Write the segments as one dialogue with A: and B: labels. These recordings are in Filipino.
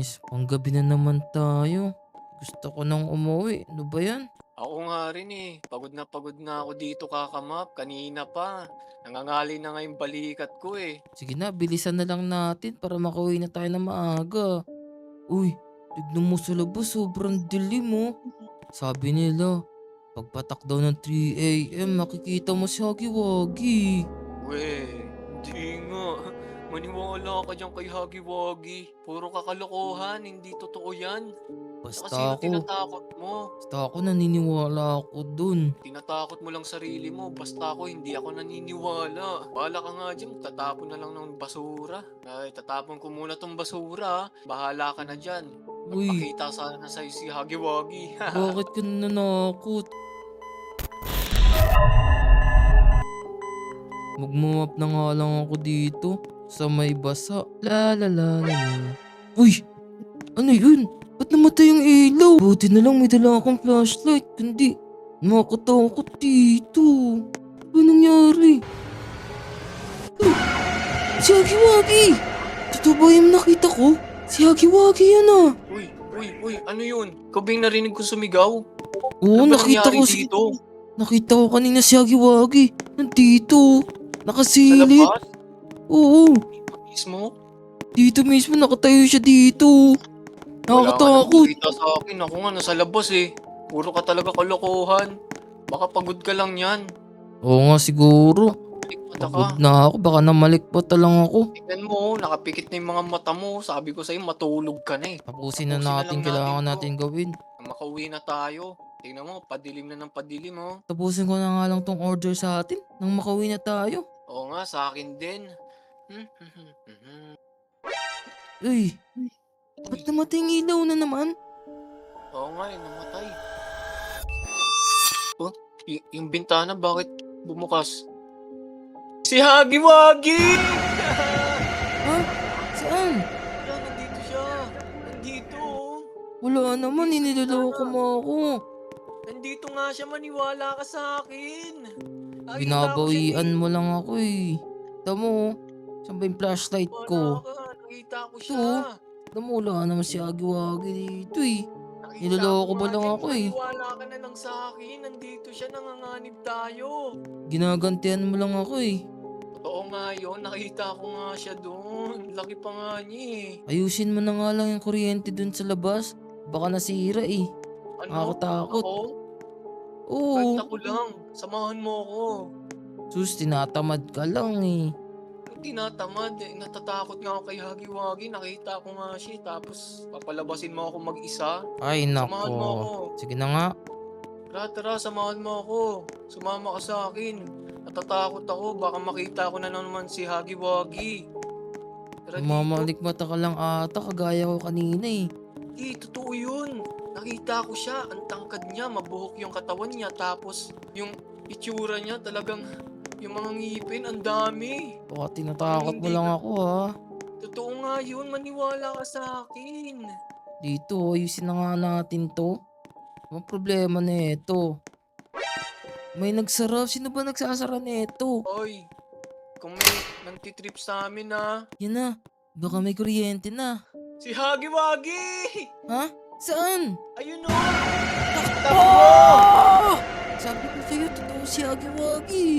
A: Inis, panggabi na naman tayo. Gusto ko nang umuwi. Ano ba yan?
B: Ako nga rin eh. Pagod na ako dito kakamap. Kanina pa. Nangangali na nga yung balikat ko eh.
A: Sige na, bilisan na lang natin para makauwi na tayo na maaga. Uy, tignan mo sa labas, sobrang dilim oh. Sabi nila, pagpatak daw ng 3 a.m. makikita mo si Hagiwagi.
B: Weh, hindi nga. Maniwala ka dyan kay Huggy Wuggy. Puro kakalokohan, hindi totoo yan. Tsaka
A: Basta
B: sino
A: ako,
B: tinatakot mo?
A: basta ako naniniwala ako dun.
B: Tinatakot mo lang sarili mo, basta ako hindi ako naniniwala. Bahala ka nga dyan, tatapon na lang ng basura. Ay, tatapon ko muna tong basura. Bahala ka na dyan.
A: Uy,
B: Magpakita sana sa'yo si Huggy Wuggy.
A: bakit ka nanakot? Magmamap na nga lang ako dito sa may basa. La la la la la. Uy! Ano yun? Ba't namatay yung ilaw? Buti na lang may dala akong flashlight. Kundi, nakakatakot dito. Ano nangyari? Oh, si Hagiwagi! Totoo ba yung nakita ko? Si Hagiwagi yan ah.
B: Uy, ano yun? Ikaw ba yung narinig ko sumigaw?
A: Oo,
B: Ano ba
A: nakita
B: nangyari
A: ko
B: dito?
A: nakita ko kanina si Hagiwagi. Nandito.
B: Sa
A: Nakasilip.
B: labas?
A: Oo,
B: Dito mismo?
A: dito mismo nakatayo siya dito.
B: Wala ka
A: Nakakatakot.
B: nakikita sa akin. Ako nga, nasa labas eh. Puro ka talaga kalokohan. Baka pagod ka lang yan.
A: Oo nga siguro.
B: Malikmata ka.
A: Pagod na ako. Baka namalikpot na lang ako.
B: Tingnan mo, nakapikit na yung mga mata mo. Sabi ko sa'yo, matulog ka na eh.
A: Tapusin na
B: Tapusin na
A: natin.
B: lang natin
A: Kailangan
B: to.
A: natin gawin.
B: Makauwi na tayo. Tingnan mo, padilim na ng padilim oh.
A: Tapusin ko na nga lang tong order sa atin. Nang makauwi na tayo.
B: Oo nga, sa akin din.
A: Uy, ba't
B: Uy,
A: namatay yung ilaw na naman?
B: oo nga eh, namatay. Oh, yung bintana bakit bumukas? Si Huggy Wuggy!
A: Ha? Saan?
B: Wala, nandito siya. Nandito oh.
A: Wala naman. Iniloloko mo ako.
B: Nandito nga siya, maniwala ka sa akin. Nakita ko siya
A: Binabawian
B: eh.
A: mo lang ako eh. Tama mo. Saan ba yung flashlight
B: Wala
A: ko?
B: ka, nakita ko
A: Ito
B: siya.
A: oh. Alam mo, wala naman si Hagiwagi dito eh.
B: Nakita ko
A: Niloloko mo
B: nga
A: lang
B: dyan,
A: ako eh.
B: maniwala ka na lang sa akin. Nandito siya, nanganganib tayo.
A: Ginagantihan mo lang ako eh.
B: Totoo nga yun, nakita ko nga siya doon. Laki pa nga niya eh.
A: Ayusin mo na nga lang yung kuryente dun sa labas. Baka nasira eh.
B: Ano?
A: Nakakatakot.
B: Ako? Kahit
A: Oo.
B: ako lang, samahan mo ako.
A: Sus, tinatamad ka lang eh.
B: Tinatamad eh, natatakot nga ako kay Huggy Wuggy. Nakita ko nga siya eh. Tapos papalabasin mo ako mag-isa.
A: Ay
B: Samahan mo
A: nako.
B: ako.
A: Sige na nga.
B: Tara, samahan mo ako. Sumama ka sa akin. Natatakot ako, baka makita ko na naman si Huggy Wuggy. Tara dito.
A: Mamalikmata ka lang ata kagaya ko kanina eh.
B: Totoo yun. Nakita ko siya, ang tangkad niya, mabuhok yung katawan niya. Tapos yung itsura niya talagang, yung mga ngipin, ang dami.
A: Baka
B: Parang
A: tinatakot mo
B: hindi
A: lang
B: ka,
A: ako ha.
B: totoo nga yun, maniwala ka sa akin.
A: Dito, ayusin na nga natin to. Ano problema na ito? May nagsara. Sino ba nagsasara nito?
B: Oy, kung may nagtitrip sa amin na,
A: Yan na. Baka may kuryente na.
B: si Huggy Wuggy!
A: Ha? Saan?
B: Ayun o! Takbo!
A: Ah! Sabi ko sa'yo, totoo si Hagiwagi.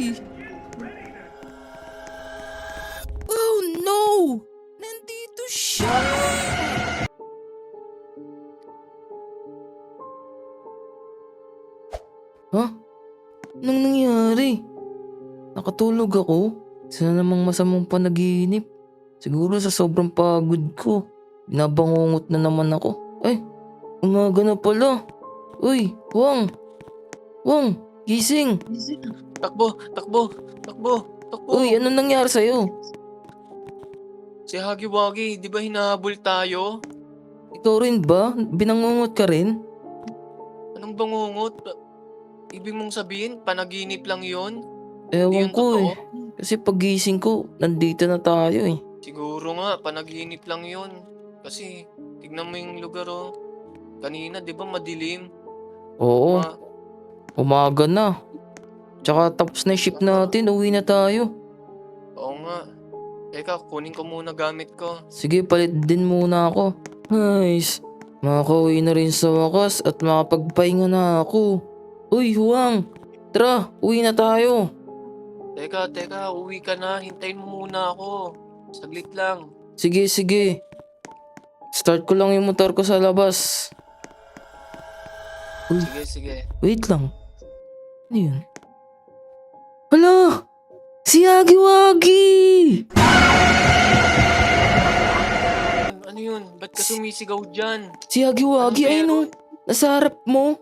A: Oh no! Nandito siya! Ha? Anong nangyari? Nakatulog ako? Sana namang masamang panaginip. Siguro sa sobrang pagod ko. Binabangungot na naman ako. Ay, umaga na pala. Uy, Wang! Wang! Gising!
B: Takbo! Takbo! Takbo! Takbo!
A: Uy, anong nangyari sa'yo?
B: Si Huggy Wuggy, di ba hinahabol tayo?
A: Ikaw rin ba? Binangungot ka rin?
B: Anong bangungot? Ibig mong sabihin, panaginip lang yon? Hindi
A: Ewan
B: yun
A: ko eh.
B: totoo?
A: Kasi pagising ko, nandito na tayo eh.
B: Siguro nga, panaginip lang yon. Kasi, tignan mo yung lugar oh. Kanina, di ba madilim?
A: Oo,
B: Ma
A: umaga na. Tsaka tapos na yung shift natin, uwi na tayo.
B: Oo nga. Teka, kunin ko muna gamit ko.
A: Sige, palit din muna ako. Nice. Makakauwi na rin sa wakas at makapagpahinga na ako. Uy, Huwang. Tara, uwi na tayo.
B: Teka, uwi ka na. Hintayin mo muna ako. Saglit lang.
A: Sige, sige. Start ko lang yung motor ko sa labas. Uy,
B: Sige.
A: wait lang. Ano yun? Hala! Si Agiwagi!
B: Ano yun? Ba't ka sumisigaw dyan?
A: Si Agiwagi,
B: Anong
A: ay no.
B: meron?
A: Nasa harap mo.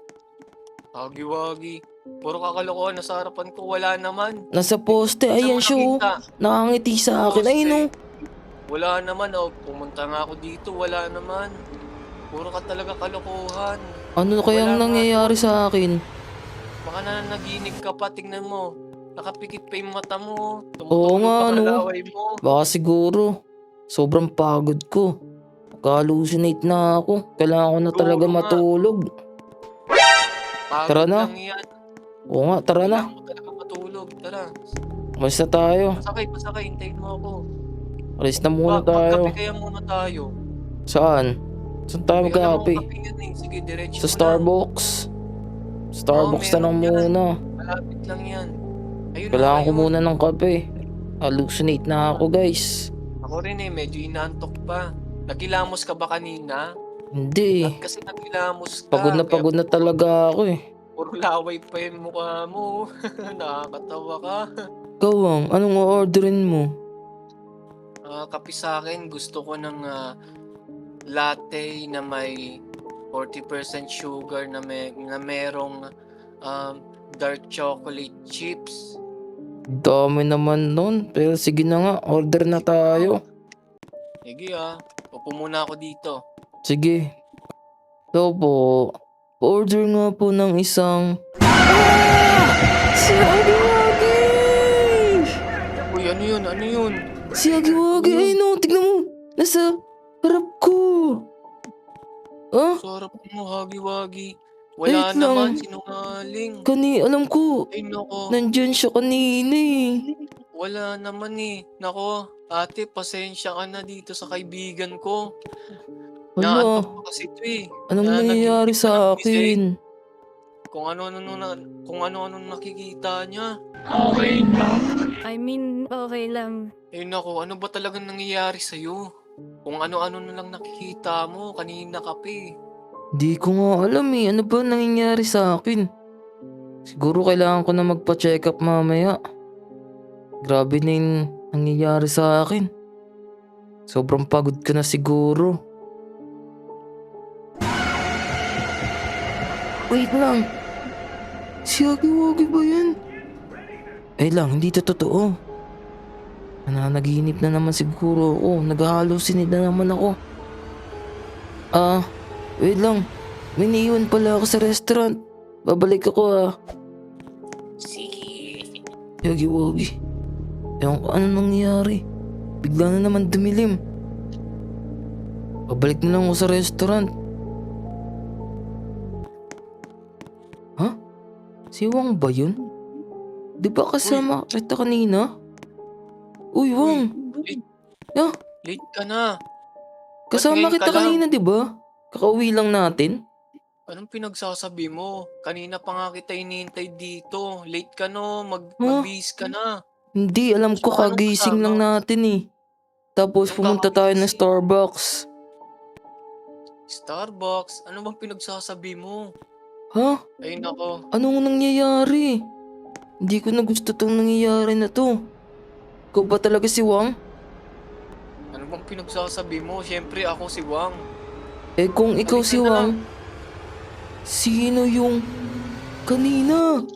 B: Hagi-wagi. Puro kakalokohan na sa harapan ko. Wala naman.
A: Nasa poste,
B: Saan
A: ayan
B: mo
A: siya oh.
B: nakita?
A: Nakangiti sa akin, ay no.
B: Wala naman. Oh. Pumunta nga ako dito. Wala naman. Puro ka talaga kalokohan.
A: Ano kayang
B: Wala nga.
A: nangyayari sa akin?
B: Baka nananaginip ka pa. Tingnan mo. Nakapikit pa yung mata mo.
A: Oo nga,
B: pa
A: ano?
B: kalaway mo.
A: Baka siguro. Sobrang pagod ko. Naka-hallucinate na ako. Kailangan ko na talaga
B: Oo nga.
A: matulog.
B: Pagod
A: Tara na.
B: lang yan.
A: Oo nga, tara na.
B: Kailangan mo talaga matulog. Tara.
A: Umalis na tayo.
B: Pasakay. Hintayin mo ako.
A: Alis na muna tayo.
B: Magkape kaya muna tayo.
A: Saan? Saan tayo
B: May alam
A: magkape?
B: akong kape yan eh. Sige, diretso
A: Sa
B: mo
A: Starbucks. Starbucks na lang
B: meron yan.
A: muna.
B: Malapit lang yan. Ayun
A: Kailangan ko
B: ayun.
A: muna ng kape. Hallucinate na ako, guys.
B: Ako rin eh, medyo inaantok pa. Nagilamos ka ba kanina?
A: Hindi.
B: At kasi nagilamos ka.
A: Pagod na talaga ako eh.
B: Puro laway pa yung mukha mo. Nakakatawa ka.
A: Gawang, anong orderin mo?
B: Kape sa akin, gusto ko ng latte na may 40% sugar na merong dark chocolate chips.
A: Dami naman nun. Pero sige na nga, order na tayo.
B: Sige upo muna ako dito.
A: Sige. Ito po. Order nga po ng isang... Si Agiwagi!
B: Uy, ano yun?
A: Si Agiwagi, ay no, tignan mo. Nasa harap ko. Ah,
B: Sarap mo, hagi-wagi. Wala
A: Wait lang.
B: naman, sinungaling.
A: alam ko.
B: Ay, nako.
A: Nandyan siya kanina eh.
B: Wala naman eh. Nako, ate, pasensya ka na dito sa kaibigan ko.
A: Hala,
B: Naantok pa kasi ito eh.
A: anong
B: Kaya
A: nangyayari
B: nagising ka
A: sa
B: ng gising.
A: akin?
B: Kung ano-ano nakikita niya.
C: Okay lang.
B: Ay nako, ano ba talagang nangyayari sa'yo? Kung ano-ano na lang nakikita mo, kanina ka pa eh.
A: Di ko nga alam eh. Ano ba nangyayari sa akin? Siguro kailangan ko na magpa-check up mamaya. Grabe na yung nangyayari sa akin. Sobrang pagod ka na siguro. Wait lang. Si Agiwagi ba yan? Lang, hindi to totoo. Nananaginip na naman siguro ako. Nag-hallucinate na naman ako. Wait lang. May naiwan pala ako sa restaurant. Babalik ako
B: Sige.
A: Agiwagi. Ewan ko ano nangyari. Bigla na naman dumilim. Babalik na lang ako sa restaurant. Ha? Si Wang ba yun? Di ba kasama kita kanina? Uy, Wang!
B: Late ka na.
A: Kasama
B: ngayon
A: kita
B: ka lang?
A: kanina, di ba? Kakauwi lang natin.
B: Anong pinagsasabi mo? Kanina pa nga kita inihintay dito. Late ka no,
A: Huh?
B: magbihis ka na.
A: Hindi, alam ko
B: So, anong
A: kagising lang
B: kasama?
A: natin eh. Tapos
B: Anong
A: pumunta tayo ng
B: kakagising?
A: Starbucks.
B: Starbucks? Ano bang pinagsasabi mo?
A: Ha?
B: Ay nako,
A: Anong nangyayari? Hindi ko na gusto tong nangyayari na to. Ikaw ba talaga si Wang?
B: ano bang pinagsasabi mo? Siyempre ako si Wang.
A: Kung ikaw
B: Halika
A: si
B: na.
A: Wang, sino yung kanina?